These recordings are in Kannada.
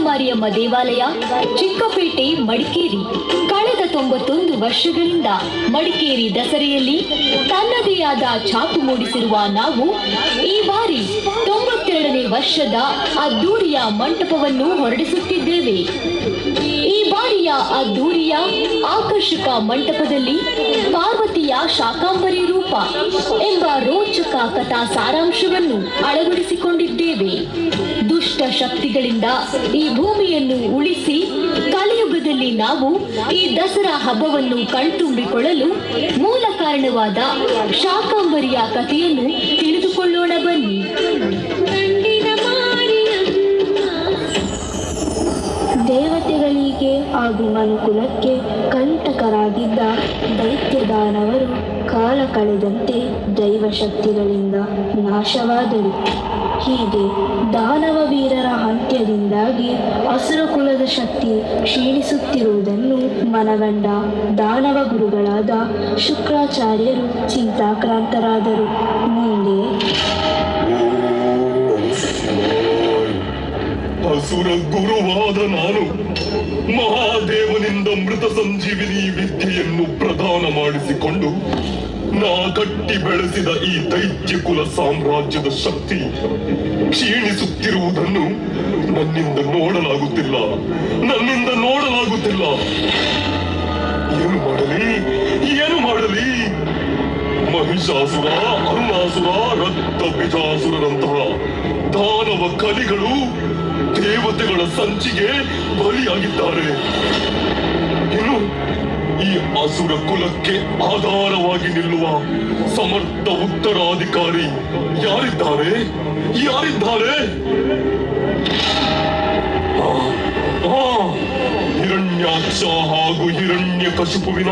ಚಂಡಮಾರಿಯಮ್ಮ ದೇವಾಲಯ, ಚಿಕ್ಕಪೇಟೆ, ಮಡಿಕೇರಿ. ಕಳೆದ 91 ವರ್ಷಗಳಿಂದ ಮಡಿಕೇರಿ ದಸರೆಯಲ್ಲಿ ತನ್ನದೇ ಆದ ಛಾಪು ಮೂಡಿಸಿರುವ ನಾವು ಈ ಬಾರಿ 92ನೇ ವರ್ಷದ ಅದ್ದೂರಿಯ ಮಂಟಪವನ್ನು ಹೊರಡಿಸುತ್ತಿದ್ದೇವೆ. ಈ ಬಾರಿಯ ಅದ್ದೂರಿಯ ಆಕರ್ಷಕ ಮಂಟಪದಲ್ಲಿ ಪಾರ್ವತಿಯ ಶಾಕಾಂಬರಿ ರೂಪ ಎಂಬ ರೋಚಕ ಕಥಾ ಸಾರಾಂಶವನ್ನು ಅಳವಡಿಸಿಕೊಂಡಿದ್ದೇವೆ. ದುಷ್ಟ ಶಕ್ತಿಗಳಿಂದ ಈ ಭೂಮಿಯನ್ನು ಉಳಿಸಿ ಕಲಿಯುಗದಲ್ಲಿ ನಾವು ಈ ದಸರಾ ಹಬ್ಬವನ್ನು ಕಣ್ತುಂಬಿಕೊಳ್ಳಲು ಮೂಲ ಕಾರಣವಾದ ಶಾಕಾಂಬರಿಯ ಕಥೆಯನ್ನು ತಿಳಿದುಕೊಳ್ಳೋಣ ಬನ್ನಿ. ದೇವತೆಗಳಿಗೆ ಹಾಗೂ ಮನುಕುಲಕ್ಕೆ ಕಂಟಕರಾಗಿದ್ದ ದೈತ್ಯದಾನವರು ಕಾಲ ಕಳೆದಂತೆ ದೈವಶಕ್ತಿಗಳಿಂದ ನಾಶವಾದರು. ಹೀಗೆ ದಾನವ ವೀರರ ಅಂತ್ಯದಿಂದಾಗಿ ಅಸುರ ಕುಲದ ಶಕ್ತಿ ಕ್ಷೀಣಿಸುತ್ತಿರುವುದನ್ನು ಮನಗಂಡ ದಾನವ ಗುರುಗಳಾದ ಶುಕ್ರಾಚಾರ್ಯರು ಚಿಂತಾಕ್ರಾಂತರಾದರು. ಮುಂದೆ ಅಸುರ ಗುರುವಾದ ನಾನು ಮಹಾದೇವನಿಂದ ಮೃತ ಸಂಜೀವಿನಿ ವಿದ್ಯೆಯನ್ನು ಪ್ರದಾನ ಮಾಡಿಸಿಕೊಂಡು ನಾ ಕಟ್ಟಿ ಬೆಳೆಸಿದ ಈ ದೈತ್ಯ ಕುಲ ಸಾಮ್ರಾಜ್ಯದ ಶಕ್ತಿ ಕ್ಷೀಣಿಸುತ್ತಿರುವುದನ್ನು ನನ್ನಿಂದ ನೋಡಲಾಗುತ್ತಿಲ್ಲ. ಏನು ಮಾಡಲಿ? ಮಹಿಷಾಸುರ, ಅರುಣಾಸುರ, ರಕ್ತ ಬಿಜಾಸುರರಂತಹ ದಾನವ ಕಲಿಗಳು ದೇವತೆಗಳ ಸಂಚಿಗೆ ಬಲಿಯಾಗಿದ್ದಾರೆ. ಇನ್ನು ಈ ಅಸುರ ಕುಲಕ್ಕೆ ಆಧಾರವಾಗಿ ನಿಲ್ಲುವ ಸಮರ್ಥ ಉತ್ತರಾಧಿಕಾರಿ ಯಾರಿದ್ದಾರೆ? ಹಿರಣ್ಯಾಕ್ಷ ಹಾಗೂ ಹಿರಣ್ಯಕಶಿಪುವಿನ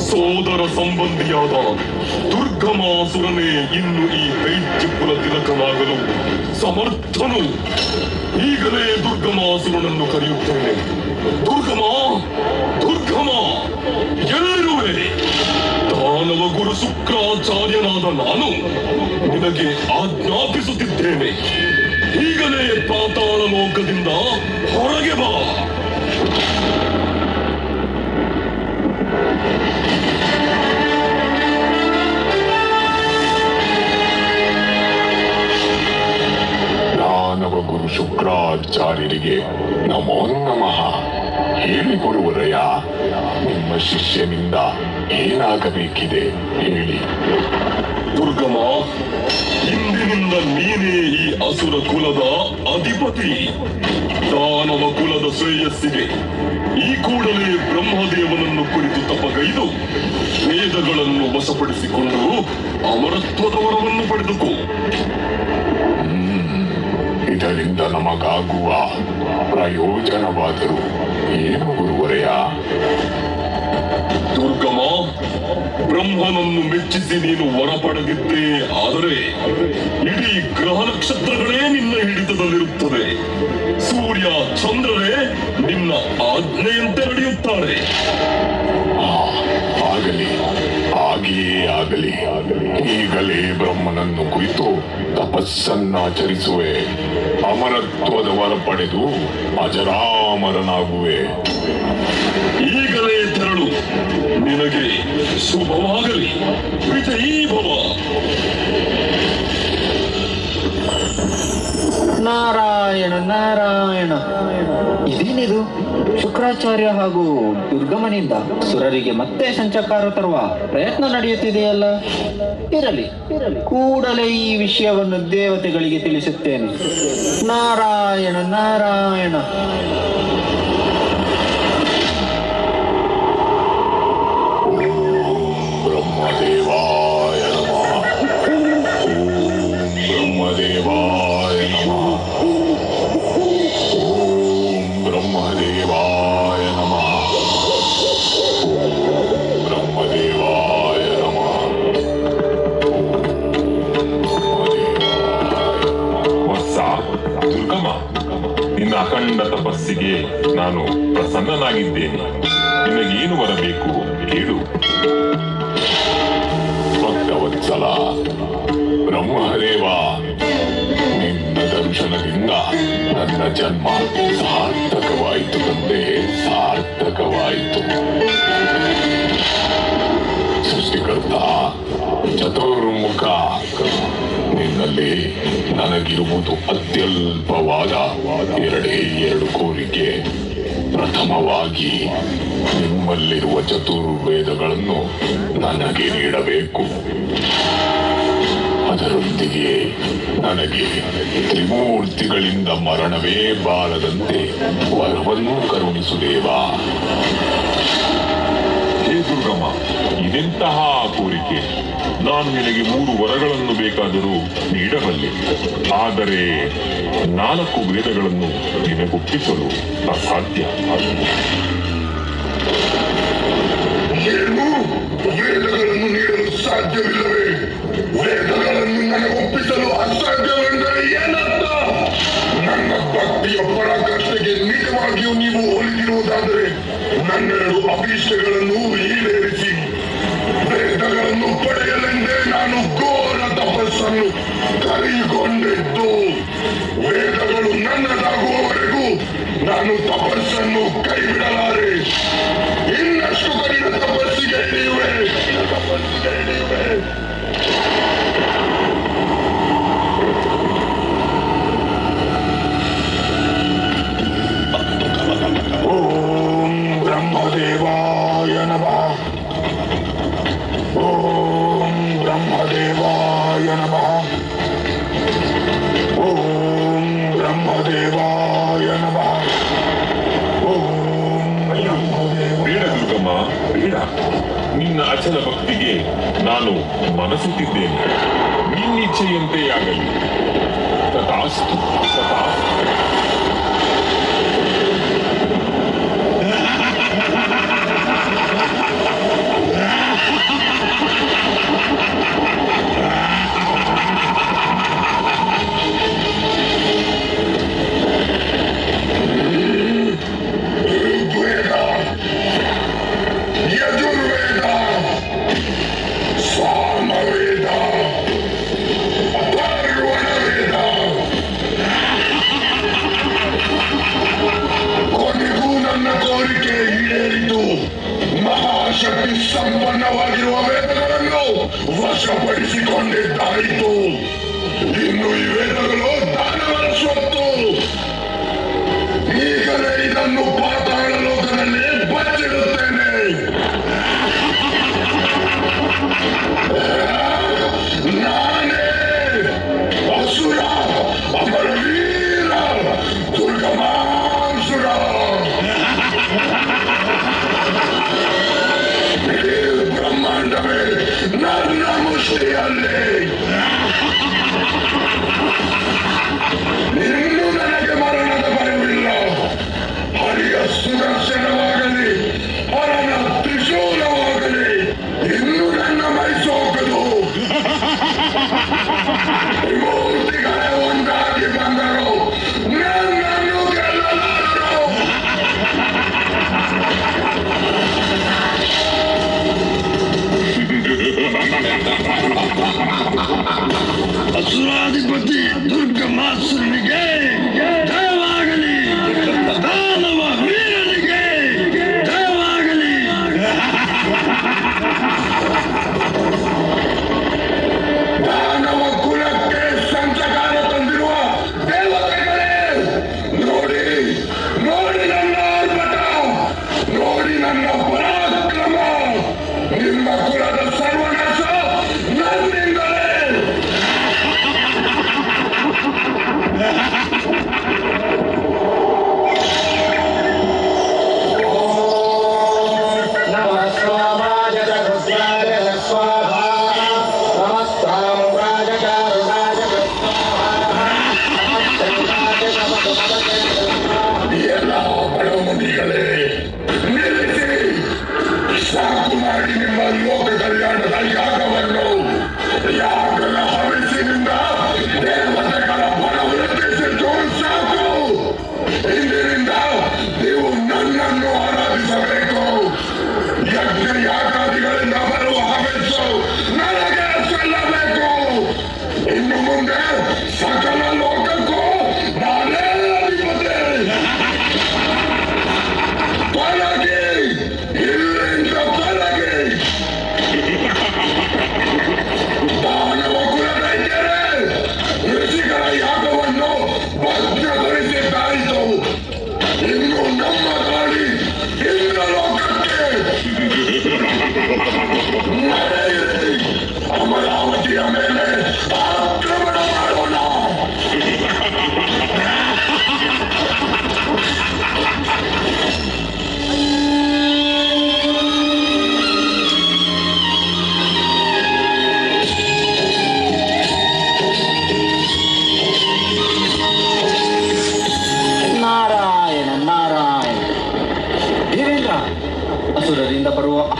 ಸೋದರ ಸಂಬಂಧಿಯಾದ ದುರ್ಗಮಾಸುರನೇ ಇನ್ನು ಈ ದೈತ್ಯ ಕುಲ ತಿಲಕನಾಗಲು ಸಮರ್ಥನು. ಈಗಲೇ ದುರ್ಗಮಾಸುರನನ್ನು ಕರೆಯುತ್ತೇನೆ. ದುರ್ಗಮ, ಎಲ್ಲಿರುವೆ? ದಾನವ ಗುರು ಶುಕ್ರಾಚಾರ್ಯನಾದ ನಾನು ನಿನಗೆ ಆಜ್ಞಾಪಿಸುತ್ತಿದ್ದೇನೆ. ಈಗಲೇ ಪಾತಾಳ ಲೋಕದಿಂದ ಹೊರಗೆ ಬಾ. ದಾನವ ಗುರು ಶುಕ್ರಾಚಾರ್ಯರಿಗೆ ನಮೋ ನಮಃ. ಹೇಳಿ ಗುರುವರಯ್ಯ, ನಿಮ್ಮ ಶಿಷ್ಯನಿಂದ ಏನಾಗಬೇಕಿದೆ ಹೇಳಿ. ದುರ್ಗಮ, ಇಂದಿನಿಂದ ನೀನೇ ಈ ಅಸುರ ಕುಲದ ಅಧಿಪತಿ. ದಾನವ ಕುಲದ ಶ್ರೇಯಸ್ಸಿಗೆ ಈ ಕೂಡಲೇ ಬ್ರಹ್ಮದೇವನನ್ನು ಕುರಿತು ತಪಗೈದು ವೇದಗಳನ್ನು ವಶಪಡಿಸಿಕೊಂಡು ಅಮರತ್ವದ ವರವನ್ನು ಪಡೆದುಕೋ. ಇದರಿಂದ ನಮಗಾಗುವ ಪ್ರಯೋಜನವಾದರೂ ಏನು ಗುರುವರಯ್ಯ? ದುರ್ಗಮ, ಬ್ರಹ್ಮನನ್ನು ಮೆಚ್ಚಿಸಿ ನೀನು ವರ ಪಡೆದಿದ್ದೇ ಆದರೆ ಇಡೀ ಗ್ರಹ ನಕ್ಷತ್ರಗಳೇ ನಿನ್ನ ಹಿಡಿತದಲ್ಲಿರುತ್ತದೆ. ಸೂರ್ಯ ಚಂದ್ರರೇ ನಿನ್ನ ಆಜ್ಞೆಯಂತೆ ನಡೆಯುತ್ತಾರೆ. ಹಾಗೆಯೇ ಆಗಲಿ. ಈಗಲೇ ಬ್ರಹ್ಮನನ್ನು ಕುರಿತು ತಪಸ್ಸನ್ನಾಚರಿಸುವೆ. ಅಮರತ್ವದ ವರ ಪಡೆದು ಅಜರಾಮರನಾಗುವೆ. ಈಗಲೇ ತೆರಳು. ನಿನಗೆ ಶುಭವಾಗಲಿ. ವಿಜಯೀ ಭವ. ನಾರಾಯಣ. ಇದೇನಿದು? ಶುಕ್ರಾಚಾರ್ಯ ಹಾಗೂ ದುರ್ಗಮನಿಂದ ಸುರರಿಗೆ ಮತ್ತೆ ಸಂಚಕಾರ ತರುವ ಪ್ರಯತ್ನ ನಡೆಯುತ್ತಿದೆಯಲ್ಲ. ಇರಲಿ, ಕೂಡಲೇ ಈ ವಿಷಯವನ್ನು ದೇವತೆಗಳಿಗೆ ತಿಳಿಸುತ್ತೇನೆ. ನಾರಾಯಣ. ಬ್ರಹ್ಮದೇವಾಯ ನಮಃ. ವತ್ಸ ದುರ್ಗಮ, ನಿನ್ನ ಅಖಂಡ ತಪಸ್ಸಿಗೆ ನಾನು ಪ್ರಸನ್ನನಾಗಿದ್ದೇನೆ. ನಿನಗೇನು ಬರಬೇಕು ಕೇಳು. ಭಕ್ತವತ್ಸಲ ಬ್ರಹ್ಮದೇವ, ನಿನ್ನ ದರ್ಶನದಿಂದ ನನ್ನ ನಿನ್ನ ಜನ್ಮ ಸಾರ್ಥಕವಾಯಿತು ತಂದೆ, ಸಾರ್ಥಕವಾಯಿತು. ಸೃಷ್ಟಿಕರ್ತ ಚತುರ್ಮುಖ, ನಿನ್ನಲ್ಲಿ ನನಗಿರುವುದು ಅತ್ಯಲ್ಪವಾದ ಎರಡು ಕೋರಿಕೆ. ಪ್ರಥಮವಾಗಿ ನಿಮ್ಮಲ್ಲಿರುವ ಚತುರ್ವೇದಗಳನ್ನು ನನಗೆ ನೀಡಬೇಕು. ಅದರೊಂದಿಗೆ ನನಗೆ ತ್ರಿಮೂರ್ತಿಗಳಿಂದ ಮರಣವೇ ಬಾರದಂತೆ ವರವನ್ನು ಕರುಣಿಸುದೇವಾ. ಹೇ ದುರ್ಗಮ್ಮ, ಇದೆಂತಹ ಕೋರಿಕೆ? ನಾನು ನಿನಗೆ 3 ವರಗಳನ್ನು ಬೇಕಾದರೂ ನೀಡಬಲ್ಲೆ. ಆದರೆ 4 ವೇದಗಳನ್ನು ನಿನಗೊಪ್ಪಿಸಲು ಅಸಾಧ್ಯ. ಏನು? ವೇದಗಳನ್ನು ನೀಡಲು ಸಾಧ್ಯವಿಲ್ಲವೇ? ವೇದಗಳನ್ನು ನನಗೊಪ್ಪಿಸಲು ಅಸಾಧ್ಯವೆಂದರೆ ಏನರ್ಥ? ನನ್ನ ಭಕ್ತಿಯ ಪರಾಕಾಷ್ಠೆಗೆ ನಿಜವಾಗಿಯೂ ನೀವು ಒಲಿದಿರುವುದಾದರೆ ನನ್ನೆರಡು ಅಭೀಷ್ಟಗಳನ್ನು ಈಡೇರಿಸಿ. ವೇದಗಳನ್ನು ಪಡೆಯಲೆಂದೇ ನಾನು ಘೋರ ತಪಸ್ಸನ್ನು ಕೈಗೊಂಡಿದ್ದು. ವೇದಗಳು ನನ್ನದಾಗುವವರೆಗೂ ನಾನು ತಪಸ್ಸನ್ನು ಕೈಬಿಡಲಾರೆ. ಇನ್ನಷ್ಟು ಕಠಿಣ ತಪಸ್ಸಿಗೆ ಇಳಿಯುವೆ. ಓಂ ಬ್ರಹ್ಮದೇವಾಯ ನಮಃ. ಓಂ ಬ್ರಹ್ಮದೇವಾಯ ನಮಃ. ಓಂ ಬ್ರಹ್ಮದೇವಾಯ ನಮಃ. ಓಂ ಬ್ರಹ್ಮದೇವ. ಬೇಡ ದುರ್ಗಮ್ಮ, ಬೇಡ. ನಿನ್ನ ಅಚಲ ಭಕ್ತಿಗೆ ನಾನು ಮನಸುತ್ತಿದ್ದೇನೆ. ನಿನ್ನಿಚ್ಛೆಯಂತೆ ಆಗಲಿ. ತಥಾಸ್ತು, ತಥಾಸ್ತು. ಋಗ್ವೇದ, ಯಜುರ್ವೇದ, ಸಾಮವೇದ, ಅಥರ್ವಣವೇದ, ಕೊನೆಗೂ ನನ್ನ ಕೋರಿಕೆ ಈಡೇರಿತು. ಮಹಾಶಕ್ತಿ ಸಂಪನ್ನವಾಗಿರುವ ವೇದಗಳನ್ನು ವಶಪಡಿಸಿಕೊಂಡಿದ್ದಾಯಿತು. ಇನ್ನು ಈ ವೇದಗಳು ದಾನವರ ಸ್ವತ್ತು. ಈಗಲೇ ಇದನ್ನು ಪಾತಾಳ ಲೋಕದಲ್ಲಿ ಬಚ್ಚಿಡುತ್ತೇನೆ. ನಾನೇ ಅಸುರ, ಅಮರವೀರ, ದುರ್ಗಮಾಸುರ. ಇಡೀ ಬ್ರಹ್ಮಾಂಡವೇ ನನ್ನ ಮುಷ್ಟಿಯಲ್ಲಿ. ಇನ್ನು ನನಗೆ ಮರಣದ ಭಯವಿಲ್ಲ. ಹರಿಯ ಸುದರ್ಶನವಾಗಲಿ, ಹರನ ತ್ರಿಶೂಲವಾಗಲಿ ಇನ್ನು ನನ್ನ ಮೈಸೋಕದು. ತ್ರಿಮೂರ್ತಿಗಳೇ ಒಂದಾಗಿ ಬಂದರು, ನನ್ನನ್ನು ಗೆಲ್ಲಲಾರರು. ಅಸುರಾಧಿಪತಿ ದುರ್ಗಮಾಸುರನಿಗೆ ಜಯವಾಗಲಿ. ದಾನವ ವೀರನಿಗೆ ಜಯವಾಗಲಿ. ದಾನವ ಕುಲಕ್ಕೆ ಸಂಚಕಾರ ತಂದಿರುವ ದೇವತೆಗಳೇ, ನೋಡಿ ನೋಡಿ ನನ್ನ ಆರ್ಭಟ, ನೋಡಿ ನನ್ನ ಪರಾಕ್ರಮ. ನಿಮ್ಮ ಕುಲದ ಸರ್ವನಾಶ ನನ್ನಿಂದಲೇ. ಎಲ್ಲ ಬಡಮುನಿಗಳೇ, ನಿಲ್ಲಿಸಿ. ಸಾಕು ಮಾಡಿ ನಿಮ್ಮ ಲೋಕ ಕಲ್ಯಾಣದ ಯಾಗವನ್ನು. ಯಾಗದ ಹವಿಸಿನಿಂದ ದೇವತೆಗಳ ಬಲ ವೃದ್ಧಿಸಿದ್ದು ಸಾಕು. ಇಂದಿನಿಂದ ನೀವು ನನ್ನನ್ನು ಆರಾಧಿಸಬೇಕು. ಯಜ್ಞ ಯಾಗಾದಿಗಳಿಂದ ಬರುವ ಹವಿಸ್ಸು ನನಗೆ ಸಲ್ಲಬೇಕು. ಇನ್ನು ಮುಂದೆ ಸಕಲ ಲೋಕಕ್ಕೂ ನಾನೇ ಅಧಿಪತಿ.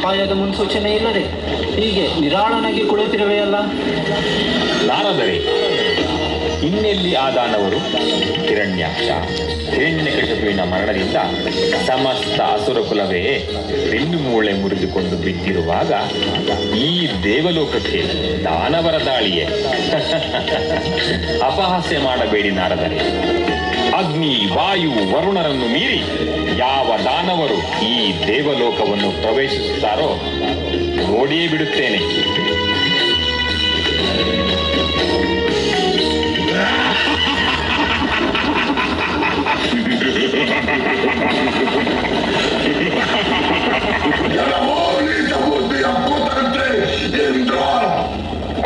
ಅಪಾಯದ ಮುನ್ಸೂಚನೆ ಇಲ್ಲದೆ ಹೀಗೆ ನಿರಾಳನಾಗಿ ಕುಳಿತಿರುವೆಯಲ್ಲ? ನಾರದರೆ, ಇನ್ನೆಲ್ಲಿ ಆ ದಾನವರು? ಹಿರಣ್ಯಾಕ್ಷ, ಹಿರಣ್ಯಕಶಿಪುವಿನ ಮರಣದಿಂದ ಸಮಸ್ತ ಅಸುರ ಕುಲವೇ ಬೆನ್ನು ಮೂಳೆ ಮುರಿದುಕೊಂಡು ಬಿದ್ದಿರುವಾಗ ಈ ದೇವಲೋಕಕ್ಕೆ ದಾನವರ ದಾಳಿಯೇ? ಅಪಹಾಸ್ಯ ಮಾಡಬೇಡಿ ನಾರದರೆ. ಅಗ್ನಿ, ವಾಯು, ವರುಣರನ್ನು ಮೀರಿ ಯಾವ ದಾನವರು ಈ ದೇವಲೋಕವನ್ನು ಪ್ರವೇಶಿಸುತ್ತಾರೋ ನೋಡಿಯೇ ಬಿಡುತ್ತೇನೆ.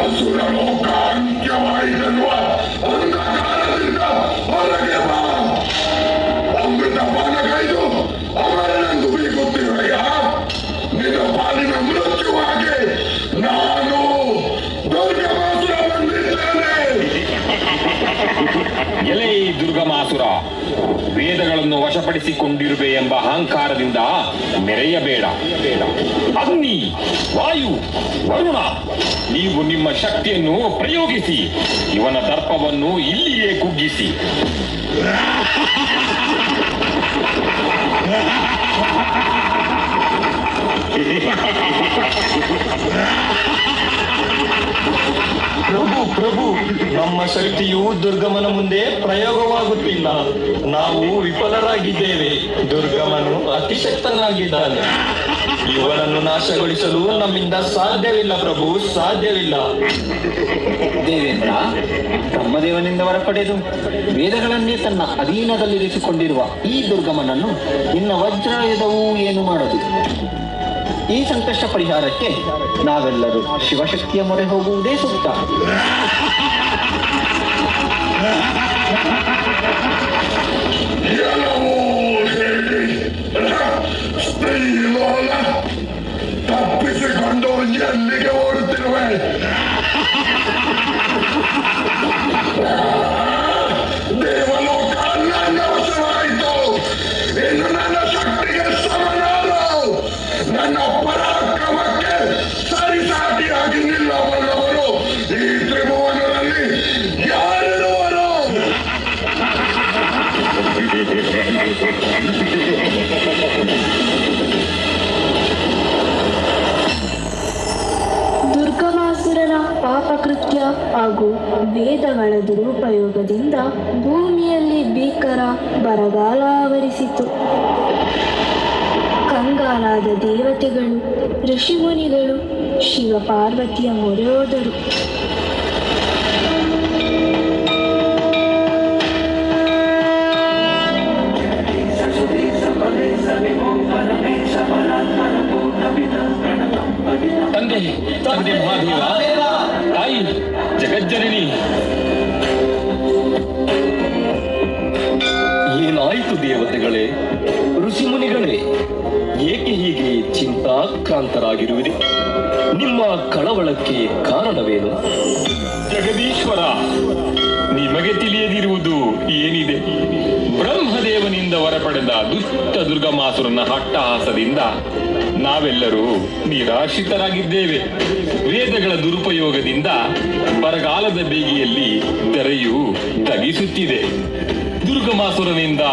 ಅಸುರ ಲೋಕ ಅಂತ್ಯವಾಯಿತನ್ನುವ ಅಂಧಕಾರದಿಂದ ಹೊರಗೆ ಬಾ. ಅಮೃತ ಪಾನಗೈದು ಅವರನ್ನು ಬೀಗುತ್ತಿರುವೆಯ ನಿನ್ನ ಪಾಲಿನ ಮೃತ್ಯುವಾಗಿ ನಾನು ದುರ್ಗಮಾಸುರ ಬಂದಿದ್ದೇನೆ. ಎಲೈ ದುರ್ಗಮಾಸುರ, ವೇದಗಳನ್ನು ವಶಪಡಿಸಿಕೊಂಡಿರುವೆ ಎಂಬ ಅಹಂಕಾರದಿಂದ ಮೆರೆಯಬೇಡ. ಅಗ್ನಿ, ವಾಯು, ವರುಣ, ನೀವು ನಿಮ್ಮ ಶಕ್ತಿಯನ್ನು ಪ್ರಯೋಗಿಸಿ ಇವನ ದರ್ಪವನ್ನು ಇಲ್ಲಿಯೇ ಕುಗ್ಗಿಸಿ. ಪ್ರಭು, ನಮ್ಮ ಶಕ್ತಿಯು ದುರ್ಗಮನ ಮುಂದೆ ಪ್ರಯೋಗವಾಗುತ್ತಿಲ್ಲ. ನಾವು ವಿಫಲರಾಗಿದ್ದೇವೆ. ದುರ್ಗಮನು ಅತಿಶಕ್ತನಾಗಿದ್ದಾನೆ. ಇವನನ್ನು ನಾಶಗೊಳಿಸಲು ನಮ್ಮಿಂದ ಸಾಧ್ಯವಿಲ್ಲ ಪ್ರಭು, ಸಾಧ್ಯವಿಲ್ಲ. ದೇವೇಂದ್ರ, ಬ್ರಹ್ಮದೇವನಿಂದ ಹೊರಪಡೆದು ವೇದಗಳನ್ನೇ ತನ್ನ ಅಧೀನದಲ್ಲಿರಿಸಿಕೊಂಡಿರುವ ಈ ದುರ್ಗಮನನ್ನು ನಿನ್ನ ವಜ್ರಾಯುಧವು ಏನು ಮಾಡದು? ಈ ಸಂಕಷ್ಟ ಪರಿಹಾರಕ್ಕೆ ನಾವೆಲ್ಲರೂ ಶಿವಶಕ್ತಿಯ ಮೊರೆ ಹೋಗುವುದೇ ಸೂಕ್ತ. ಎಲ್ಲವೂ ಹೇಳಿ ಸ್ತ್ರೀಲೋಲ ತಪ್ಪಿಸಿಕೊಂಡು ಎಲ್ಲಿಗೆ ಓಡುತ್ತಿರುವೆ? ದೇವಲೋಕ ನನ್ನ ವಶವಾಯಿತು. ಇನ್ನು ನನ್ನ ಶಕ್ತಿಗೆ ಸಮನಾರು, ನನ್ನ ಪರಾಕ್ರಮಕ್ಕೆ ಸರಿಸಾಟಿಯಾಗಿ ನಿಲ್ಲಬಲ್ಲವರು ಈ ತ್ರಿಭುವನದಲ್ಲಿ ಯಾರಿರುವರು? ದುರ್ಗಮಾಸುರನ ಪಾಪಕೃತ್ಯ ಹಾಗೂ ವೇದಗಳ ದುರುಪಯೋಗದಿಂದ ಭೂಮಿಯಲ್ಲಿ ಭೀಕರ ಬರಗಾಲ ಆವರಿಸಿತು. ಕಂಗಾಲಾದ ದೇವತೆಗಳು, ಋಷಿಮುನಿಗಳು ಶಿವ ಪಾರ್ವತಿಯ ಮೊರೆ ಹೋದರು. ತಂದೆ ಮಹಾದೇವ, ತಾಯಿ ಜಗಜ್ಜನನಿ, ಏನಾಯಿತು ದೇವತೆಗಳೇ, ಋಷಿಮುನಿಗಳೇ, ಏಕೆ ಹೀಗೆ ಚಿಂತಾಕ್ರಾಂತರಾಗಿರುವಿರಿ? ನಿಮ್ಮ ಕಳವಳಕ್ಕೆ ಕಾರಣವೇನು? ಜಗದೀಶ್ವರ, ನಿಮಗೆ ತಿಳಿಯದಿರುವುದು ಏನಿದೆ? ಬ್ರಹ್ಮದೇವನಿಂದ ಹೊರಪಡೆದ ದುಷ್ಟ ದುರ್ಗಮಾಸುರನ ಅಟ್ಟಹಾಸದಿಂದ ನಾವೆಲ್ಲರೂ ನಿರಾಶ್ರಿತರಾಗಿದ್ದೇವೆ. ವೇದಗಳ ದುರುಪಯೋಗದಿಂದ ಬರಗಾಲದ ಬೇಗೆಯಲ್ಲಿ ಧರೆಯು ತಗಿಸುತ್ತಿದೆ. ದುರ್ಗಮಾಸುರನಿಂದ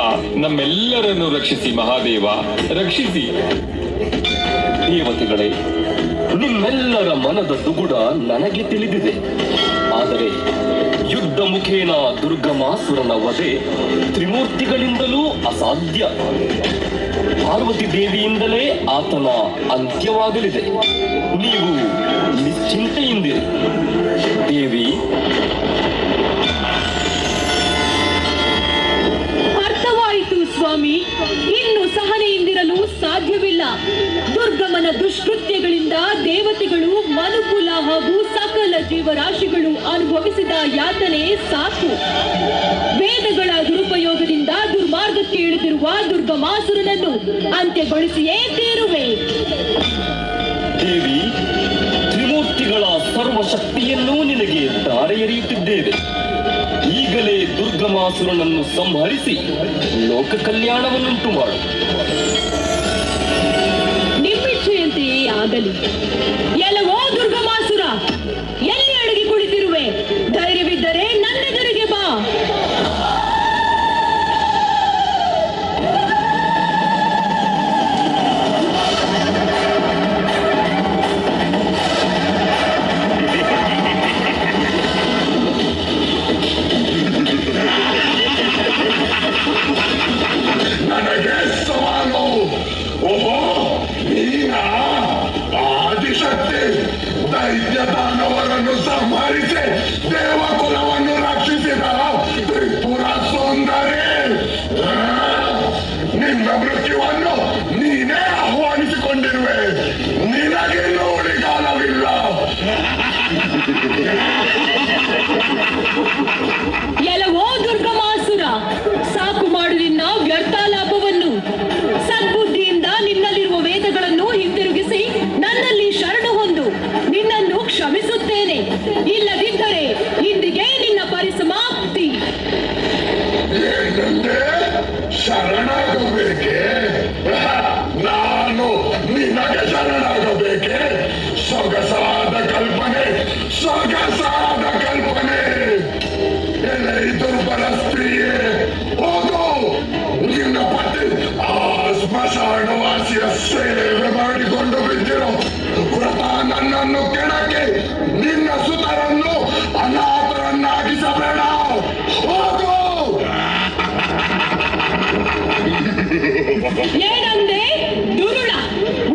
ನಮ್ಮೆಲ್ಲರನ್ನು ರಕ್ಷಿಸಿ ಮಹಾದೇವ, ರಕ್ಷಿಸಿ. ದೇವತೆಗಳೇ, ನಿಮ್ಮೆಲ್ಲರ ಮನದ ದುಗುಡ ನನಗೆ ತಿಳಿದಿದೆ. ಆದರೆ ಯುದ್ಧ ಮುಖೇನ ದುರ್ಗಮಾಸುರನ ವಧೆ ತ್ರಿಮೂರ್ತಿಗಳಿಂದಲೂ ಅಸಾಧ್ಯ. ಪಾರ್ವತಿ ದೇವಿಯಿಂದಲೇ ಆತನ ಅಂತ್ಯವಾಗಲಿದೆ. ನೀವು ನಿಶ್ಚಿಂತೆಯಿಂದಿರಿ. ದೇವಿ, ಅರ್ಥವಾಯಿತು ಸ್ವಾಮಿ. ಇನ್ನು ಸಹನೆಯಿಂದಿರಲು ಸಾಧ್ಯವಿಲ್ಲ. ದುರ್ಗಮನ ದುಷ್ಕೃತ್ಯಗಳಿಂದ ದೇವತೆಗಳು, ಮನುಕುಲ ಹಾಗೂ ಸಕಲ ಜೀವರಾಶಿಗಳು ಅನುಭವಿಸಿದ ಯಾತನೆ ಸಾಕು. ವೇದಗಳ ದುರುಪಯೋಗದಿಂದ ದುರ್ಮಾರ್ಗಕ್ಕೆ ಇಳಿದಿರುವ ದುರ್ಗಮಾಸುರನನ್ನು ಅಂತ್ಯಗೊಳಿಸಿಯೇ ತೀರುವೆ. ದೇವಿ, ತ್ರಿಮೂರ್ತಿಗಳ ಸರ್ವಶಕ್ತಿಯನ್ನೂ ನಿನಗೆ ಧಾರೆ ಎರೆಯುತ್ತಿದ್ದೇವೆ. ಈಗಲೇ ದುರ್ಗಮಾಸುರನನ್ನು ಸಂಹರಿಸಿ ಲೋಕ ಕಲ್ಯಾಣವನ್ನುಂಟು ಮಾಡು. ನಿಮ್ಮಿಚ್ಛೆಯಂತೆಯೇ ಆಗಲಿ. ಎಲ್ಲವೋ ದುರ್ಗಮಾಸುರ, ಎಲ್ಲಿ ಅಡಗಿ ಕುಳಿತಿರುವೆ? ಧೈರ್ಯವಿದ್ದರೆ ನನ್ನೆದುರಿಗೆ ಬಾ. ನನಗೆ ಸವಾಲು. ಓಹೋ, ನೀನಾ ಆದಿಶಕ್ತಿ? ದೈತ್ಯ ದಾನವರನ್ನು ಸಂಹರಿಸಿ ದೇವಕುಲವನ್ನು ರಕ್ಷಿಸಿದ ತ್ರಿಪುರ ಸುಂದರಿ. ನಿನ್ನ ಮೃತ್ಯುವನ್ನು ನೀನೇ ಆಹ್ವಾನಿಸಿಕೊಂಡಿರುವೆ. ನಿನಗೆ ಉಳಿಗಾಲವಿಲ್ಲ. ಎಲ್ಲವೋ ದುರ್ಗಮಾಸುರ, ಸಾಕು ಮಾಡು ನಿನ್ನ ವ್ಯರ್ಥ ಲಾಭವನ್ನು. ಸದ್ಬುದ್ಧಿಯಿಂದ ನಿನ್ನಲ್ಲಿರುವ ವೇದಗಳನ್ನು ಹಿಂದಿರುಗಿಸಿ ನನ್ನಲ್ಲಿ ಶರಣು ಹೊಂದು ನಿನ್ನನ್ನು ಕ್ಷಮಿಸುತ್ತೇನೆ. ಇಲ್ಲದಿದ್ದರೆ ಇಂದಿಗೆ ನಿನ್ನ ಪರಿಸಮಾಪ್ತಿ. ಏನಂತೆ? ಶರಣಾಗಬೇಕೆ? ನಾನು ನಿನಗೆ ಶರಣಾಗಬೇಕೆ? ಸೊಗಸಾದ ಕಲ್ಪನೆ, ಸೊಗಸಾದ ಕಲ್ಪನೆ. ಎಲೆ ದುರ್ಬಲ ಸ್ತ್ರೀಯೇ, ಹೋಗು. ನಿನ್ನ ಪತಿ ಆ ಸ್ಮಶಾನವಾಸಿಯ ಸೇವೆ ಮಾಡಿಕೊಂಡು ಬಿದ್ದಿರೋ ವ್ರತ ನನ್ನನ್ನು ಕೆಣಕಿ ನಿನ್ನ ಸುತರನ್ನು ಅನಾಥರನ್ನಾಗಿಸಬೇಡ. ಹೋಗು. ಏನಂದೆ? ದುರುಳ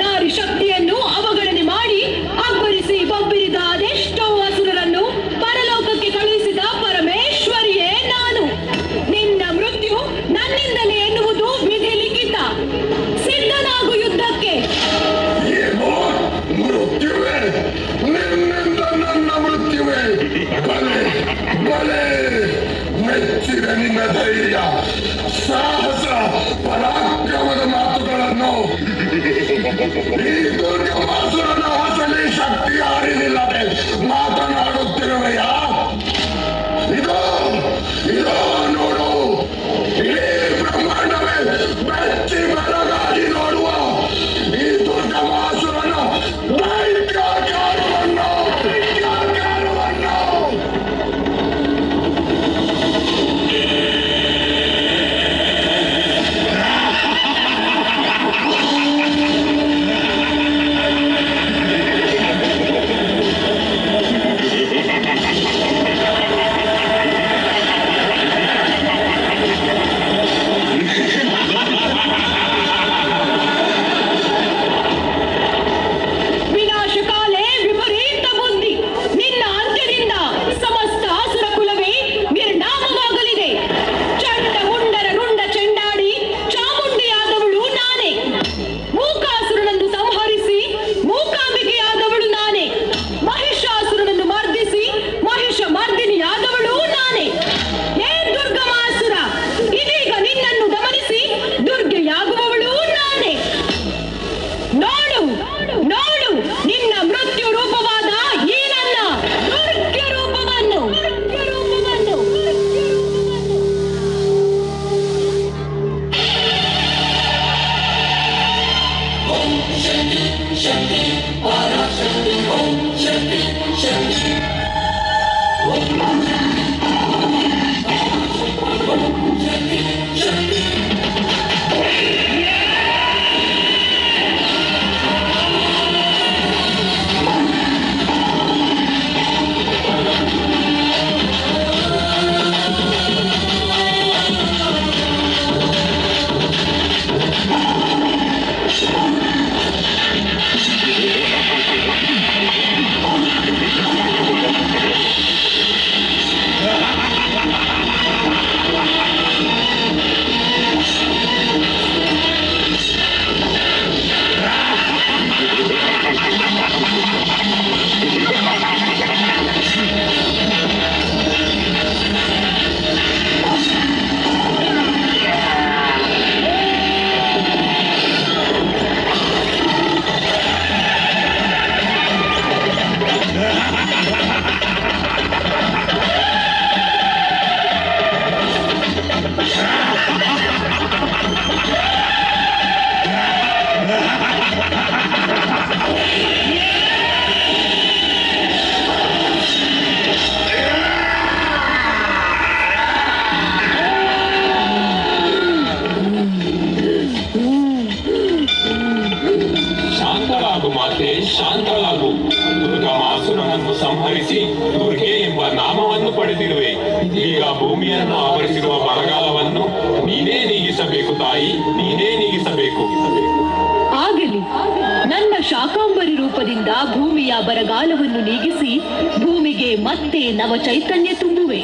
ನಾರಿ ಶಕ್ತಿಯನ್ನು ಅವಗಣನೆ ಮಾಡಿ ಅಬ್ಬರಿಸಿ ಬಬ್ಬಿರಿದ ಅದೆಷ್ಟೋ ಅಸುರರನ್ನು ಪರಲೋಕಕ್ಕೆ ಕಳುಹಿಸಿದ ಪರಮೇಶ್ವರಿಯೇ ನಾನು. ನಿನ್ನ ಮೃತ್ಯು ನನ್ನಿಂದಲೇ ಎನ್ನುವುದು ವಿಧಿ ಲಿಖಿತ. ಸಿದ್ಧನಾಗು ಯುದ್ಧಕ್ಕೆ. ಏನು ಮೃತ್ಯುವೆ? ನಿನ್ನಿಂದ ನನ್ನ ಮೃತ್ಯುವೆ? ಬಲೆ ಬಲೆ. ಮೆಚ್ಚಿದ ನಿನ್ನ ಧೈರ್ಯ, ಸಾಹಸ, ಪರಾಕ್ರಮದ ಮಾತುಗಳನ್ನು. ಈ ದುರ್ಗಮಾಸುರನ ಹೊಸಲಿ ಶಕ್ತಿ ಅರಿವಿಲ್ಲದೆ ಮಾತನಾಡುತ್ತಿರುವೆಯಾ? ಇದೋ ಇದೋ ನೋಡು, ಇಡೀ ಬ್ರಹ್ಮಾಂಡವೇ ಬೆಚ್ಚಿ ಬೆಳಗಾಗಿ ನೋಡುವ ಈ ದುರ್ಗಮಾಸುರನ ದೈತ್ಯಾಕಾರವನ್ನು. ವಿನಾಶಕಾಲೇ ವಿಪರೀತ ಬುದ್ಧಿ. ನಿನ್ನ ಅಂತ್ಯದಿಂದ ಸಮಸ್ತ ಅಸುರ ಕುಲವೇ ನಿರ್ನಾಮವಾಗಲಿದೆ. ಚಂಡ ಮುಂಡರ ರುಂಡ ಚೆಂಡಾಡಿ ಚಾಮುಂಡಿಯಾದವಳು ನಾನೇ. ಮೂಕಾಸುರನನ್ನು ಸಂಹರಿಸಿ ಮೂಕಾಂಬಿಕೆಯಾದವಳು ನಾನೇ. ಮಹಿಷಾಸುರನನ್ನು ಮರ್ದಿಸಿ ಮಹಿಷ ಮರ್ದಿನಿಯಾದವಳು ನಾನೇ. ಏ ದುರ್ಗಮಾಸುರ, ಇದೀಗ ನಿನ್ನನ್ನು ದಮನಿಸಿ ದುರ್ಗೆಯಾಗುವವಳು ನಾನೇ. ನೋಡು ನೋಡು ನಿನ್ನ ಮೃತ್ಯು ರೂಪವಾದ ಈ ನನ್ನ ದುರ್ಗೆ ರೂಪವನ್ನು. ಶಾಂತಳಾಗು. ದುರ್ಗಮಾಸುರನನ್ನು ಸಂಹರಿಸಿ ದುರ್ಗೆ ಎಂಬ ನಾಮವನ್ನು ಪಡೆದಿರುವೆ. ಈಗ ಭೂಮಿಯನ್ನು ಆವರಿಸಿರುವ ಬರಗಾಲವನ್ನು ನೀನೇ ನೀಗಿಸಬೇಕು ತಾಯಿ, ನೀನೇ ನೀಗಿಸಬೇಕು. ಆಗಲಿ, ನನ್ನ ಶಾಕಾಂಬರಿ ರೂಪದಿಂದ ಭೂಮಿಯ ಬರಗಾಲವನ್ನು ನೀಗಿಸಿ ಭೂಮಿಗೆ ಮತ್ತೆ ನವ ಚೈತನ್ಯ ತುಂಬುವೆ.